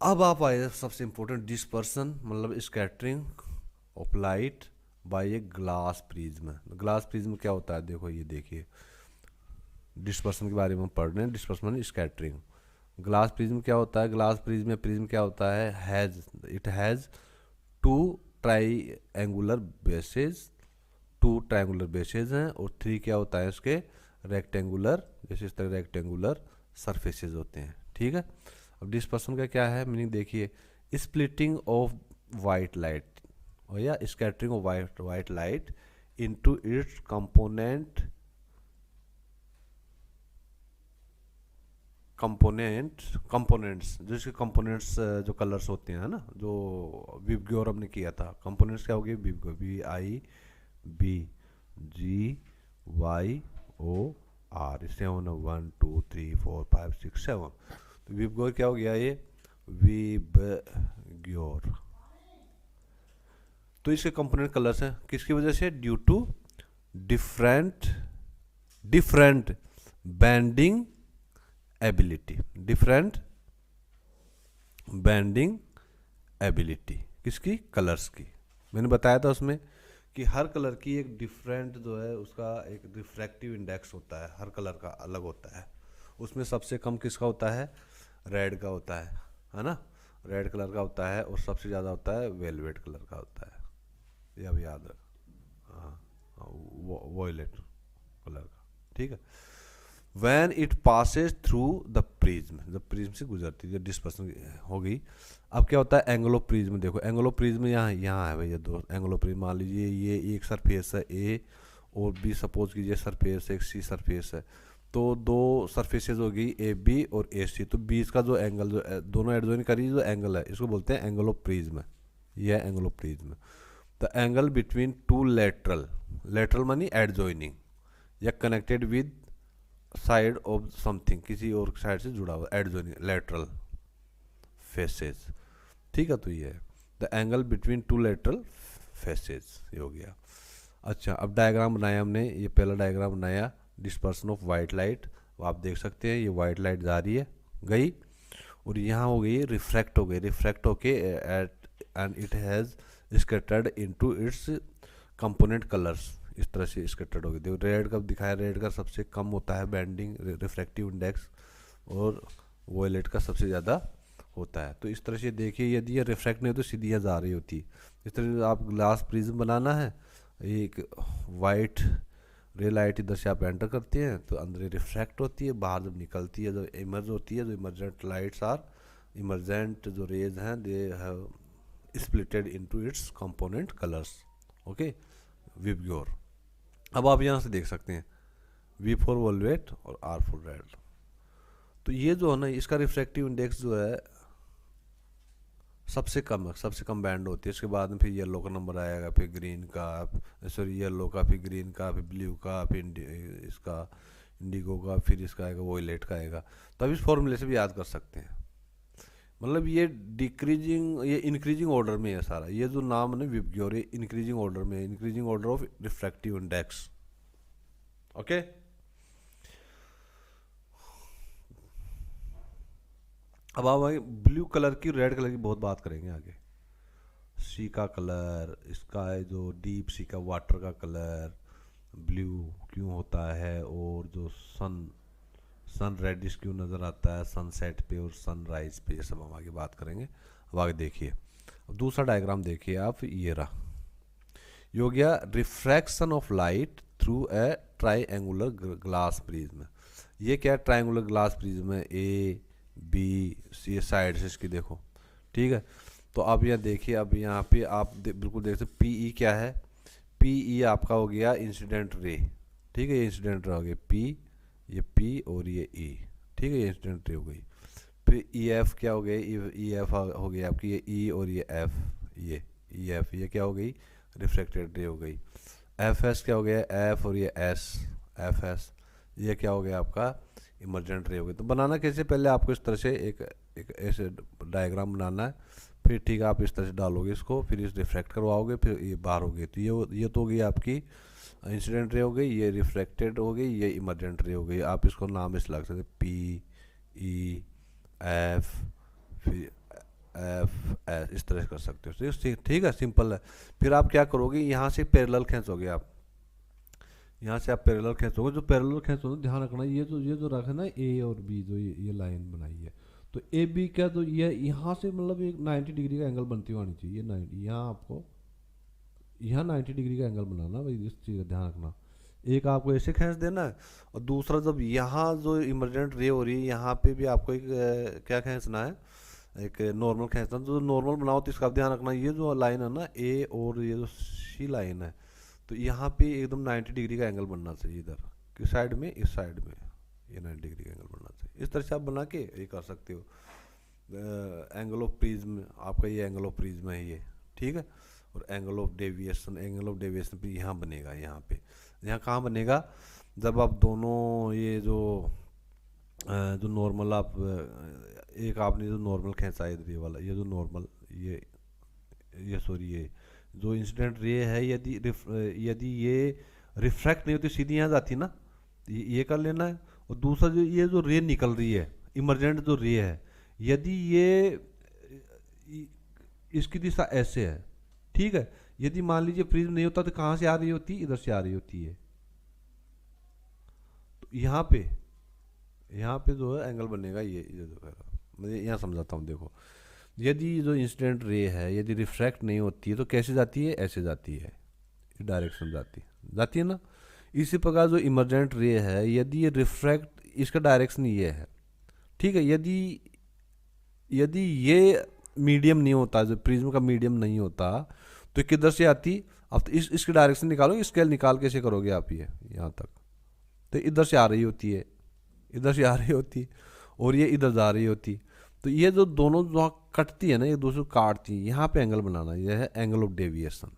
अब आप आए सबसे इम्पोर्टेंट डिस्पर्सन, मतलब scattering of light by a glass prism. Glass prism क्या होता है, देखो ये देखिए, डिस्पर्सन के बारे में पढ़ रहे हैं। डिस्पर्सन स्कैटरिंग, ग्लास प्रिज्म क्या होता है, ग्लास प्रिज्म में प्रिज्म क्या होता है, it has two triangular bases, two triangular bases हैं, और थ्री क्या होता है इसके, रेक्टेंगुलर, जैसे इस तरह रेक्टेंगुलर सरफेसेस होते हैं। ठीक है। अब डिस्पर्सन का क्या है मीनिंग, देखिए, स्प्लिटिंग ऑफ वाइट लाइट, और या scattering of white light into its components, जो इसके कंपोनेंट्स जो कलर्स होते हैं ना, जो विबग्योर हमने किया था, कंपोनेंट्स क्या हो गए, विबग्योर, VIBGYOR, इससे होना 1 2 3 4 5 6 7, तो विबग्योर क्या हो गया ये, विबग्योर। तो इसके कंपोनेंट कलर्स हैं, किसकी वजह से, due to different different bending ability, different bending ability, किसकी, कलर्स की। मैंने बताया था उसमें कि हर कलर की एक डिफरेंट जो है उसका एक रिफ्रैक्टिव इंडेक्स होता है, हर कलर का अलग होता है। उसमें सबसे कम किसका होता है, रेड का होता है ना, रेड कलर का होता है, और सबसे ज़्यादा होता है वेलवेट कलर का होता है, ये अब याद है, हाँ, वॉयलेट कलर का। ठीक है। When it Passage through the prism, जब प्रिज्म से गुजरती है, डिस्पर्सन हो गई। अब क्या होता है, एंगुलो प्रिज्म, देखो एंगुलो प्रिज्म यहाँ है भैया, दो एंगुलो प्रिज्म, मान लीजिए ये एक सरफेस है ए, और बी सपोज कीजिए सरफेस है, एक सी सरफेस है, तो दो सरफेसेज हो गई ए बी और ए सी, तो बीच का जो एंगल, जो दोनों एडजॉइन करी जो एंगल है, इसको बोलते हैं एंगुलो प्रिज्म, यह Angulo prism. The angle between two lateral मानी एडजॉइनिंग, या connected with side of something, किसी और साइड से जुड़ा हुआ, एडजॉइनिंग लेटरल फेसेस। ठीक है, तो ये है the angle between two lateral faces, ये हो गया। अच्छा, अब डायग्राम बनाया हमने, ये पहला डायग्राम बनाया डिस्पर्सन ऑफ वाइट लाइट, आप देख सकते हैं ये वाइट लाइट जा रही है, गई, और यहाँ हो गई रिफ्रैक्ट हो गई, रिफ्रैक्ट होके at end it has scattered into its component colours, इस तरह से स्कैटर्ड हो गई। देखो रेड का दिखाया, रेड का सबसे कम होता है बैंडिंग रिफ्रैक्टिव इंडेक्स, और वोयलेट का सबसे ज़्यादा होता है। तो इस तरह से देखिए, यदि ये रिफ्रैक्ट नहीं हो तो सीधी यहाँ जा रही होती। इस तरह से आप ग्लास प्रिज्म बनाना है, एक वाइट रे लाइट इधर से आप एंटर करते हैं तो अंदर रिफ्रैक्ट होती है, बाहर जब निकलती है, जब इमर्ज होती है, जो इमर्जेंट लाइट्स आर, इमर्जेंट जो रेज हैं, they have splitted into its component colours. Okay, VIBGYOR. अब आप यहाँ से देख सकते हैं V4 वोल्वेट और R4 रेड। तो ये जो है ना, इसका रिफ्रैक्टिव इंडेक्स जो है सबसे कम है, सबसे कम बैंड होती है। इसके बाद में फिर येलो का नंबर आएगा, फिर ग्रीन का, सॉरी येलो का, फिर ग्रीन का, फिर ब्लू का, फिर इसका इंडिगो का, फिर इसका आएगा वोयलेट का आएगा। तो अब इस फॉर्मूले से भी याद कर सकते हैं। मतलब ये डिक्रीजिंग, ये इंक्रीजिंग ऑर्डर में है सारा, ये जो नाम है ना विबग्योर, ये इंक्रीजिंग ऑर्डर में, increasing order of refractive index. Okay. अब आप आगे ब्लू कलर की, रेड कलर की बहुत बात करेंगे आगे। सी का कलर, इसका है जो डीप सी का वाटर का कलर ब्लू क्यों होता है, और जो सन रेडिश क्यों नज़र आता है सनसेट पे और सनराइज पे, ये सब हम आगे बात करेंगे। अब आगे देखिए, अब दूसरा डायग्राम देखिए आप, ये रहा, ये हो गया refraction of light through a triangular glass prism. ये क्या है, ट्राईएंगुलर ग्लास प्रिज्म है, ए बी सी साइड से इसकी देखो। ठीक है, तो अब यह देखिए, अब यहाँ पे आप बिल्कुल देख सकते, पी ई क्या है, पी ई आपका हो गया इंसिडेंट रे। ठीक है, ये इंसिडेंट रे हो गया पी, ये पी और ये ई। ठीक है, ये इंसिडेंट रे हो गई। फिर ई एफ क्या हो गया, ई एफ हो गया आपकी, ये ई और ये एफ, ये ई एफ, ये क्या हो गई, रिफ्रैक्टेड रे हो गई। एफ एस क्या हो गया, एफ और ये एस, एफ एस, ये क्या हो गया आपका इमरजेंट रे हो गई। तो बनाना कैसे, पहले आपको इस तरह से एक ऐसे डायग्राम बनाना है, फिर ठीक है आप इस तरह से डालोगे इसको, फिर इस रिफ्रैक्ट करवाओगे, फिर ये बाहर हो गई। तो ये तो हो गई आपकी इंसिडेंट रे हो गई, ये रिफ्रैक्टेड हो गई, ये इमरजेंट रे हो गई। आप इसको नाम इस लग सकते, पी ई एफ, फिर एफ एस, इस तरह से कर सकते हो। ठीक है, सिंपल है। फिर आप क्या करोगे, यहाँ से पैरेलल खींचोगे आप, यहाँ से आप पैरेलल खींचोगे। जो पैरेलल खींचोगे ध्यान रखना, ये जो रखा है ना ए और बी, जो ये लाइन बनाई है, तो ए बी क्या, तो ये यहाँ से मतलब एक 90 डिग्री का एंगल बनती हुई आनी चाहिए। 90 यहाँ आपको, यहाँ 90 डिग्री का एंगल बनाना भाई, इस चीज़ का ध्यान रखना। एक आपको ऐसे खींच देना है, और दूसरा जब यहाँ जो इमरजेंट रे हो रही है यहाँ पे भी आपको एक क्या खींचना है, एक नॉर्मल खींचना। जो नॉर्मल बनाओ तो इसका ध्यान रखना, ये जो लाइन है ना ए और ये जो सी लाइन है, तो यहाँ पे एकदम 90 डिग्री का एंगल बनना चाहिए। इधर किस साइड में, इस साइड में ये 90 डिग्री का एंगल बनना चाहिए। इस तरह से आप बना के ये कर सकते हो। एंगल ऑफ प्रिज्म आपका, ये एंगल ऑफ प्रिज्म है ये, ठीक है। और एंगल ऑफ डेविएशन भी यहाँ बनेगा। यहाँ पे, यहाँ कहाँ बनेगा, जब आप दोनों ये जो नॉर्मल आप एक आपने जो नॉर्मल खींचा इधर ये वाला, ये जो नॉर्मल ये सॉरी ये जो इंसिडेंट रे है, यदि ये रिफ्रैक्ट नहीं होती सीधी यहाँ जाती ना, ये कर लेना है। और दूसरा जो ये जो रे निकल रही है, इमरजेंट जो रे है, यदि ये इसकी दिशा ऐसे है, ठीक है। यदि मान लीजिए प्रिज्म नहीं होता तो कहाँ से आ रही होती, इधर से आ रही होती है। तो यहाँ पे जो है एंगल बनेगा ये जो है, मैं यहाँ समझाता हूँ। देखो, यदि जो इंसिडेंट रे है यदि रिफ्रैक्ट नहीं होती है तो कैसे जाती है, ऐसे जाती है, डायरेक्शन जाती है ना। इसी प्रकार जो इमरजेंट रे है, यदि ये रिफ्रैक्ट, इसका डायरेक्शन ये है, ठीक है। यदि ये मीडियम नहीं होता, जो प्रिज्म का मीडियम नहीं होता, तो किधर से आती। अब तो इसकी डायरेक्शन निकालो, स्केल निकाल कैसे करोगे आप, ये यहाँ तक तो इधर से आ रही होती है, इधर से आ रही होती, और ये इधर जा रही होती। तो ये जो दोनों जो कटती है ना, एक दूसरे को काटती है, यहाँ पे एंगल बनाना, यह है एंगल ऑफ डेविएशन।